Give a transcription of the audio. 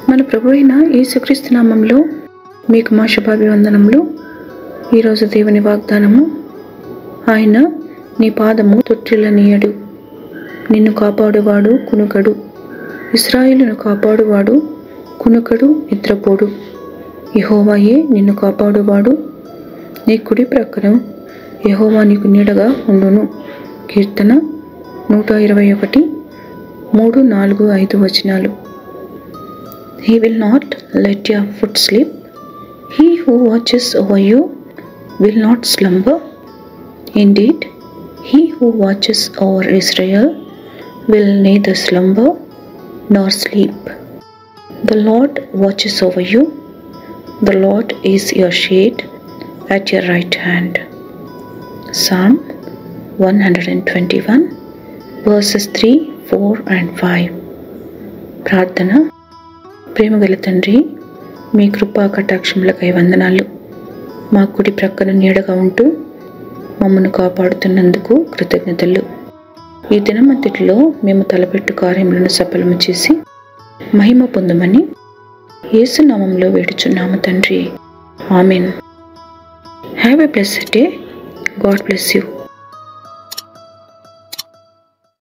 మన ప్రభు అయిన యేసుక్రీస్తు నామంలో మీకు మా శుభాభివందనములు. ఈరోజు దేవుని వాగ్దానము, ఆయన నీ పాదము తొట్టిల్లనీయడు, నిన్ను కాపాడువాడు కునుకడు. ఇశ్రాయేలును కాపాడువాడు కునుకడు, నిద్రపోడు. యెహోవాయే నిన్ను కాపాడువాడు, నీ కుడి ప్రక్కన యెహోవా నీకు నీడగా ఉండును. కీర్తన 121, 3, 4, 5 వచనాలు. He will not let your foot slip. He who watches over you will not slumber. Indeed, he who watches over Israel will neither slumber nor sleep. The Lord watches over you. The Lord is your shade at your right hand. Psalm 121, verses 3, 4 and 5. ప్రార్థన. ప్రేమగల తండ్రి, మీ కృపా కటాక్షములకై వందనాలు. మా కుడి ప్రక్కన నీడగా ఉంటూ మమ్మను కాపాడుతున్నందుకు కృతజ్ఞతలు. ఈ దినమంతటిలో మేము తలపెట్టు కార్యములను సఫలము చేసి మహిమ పొందమని యేసు నామములో వేడుచున్నాము తండ్రి. Amen. Have a blessed day. God bless you.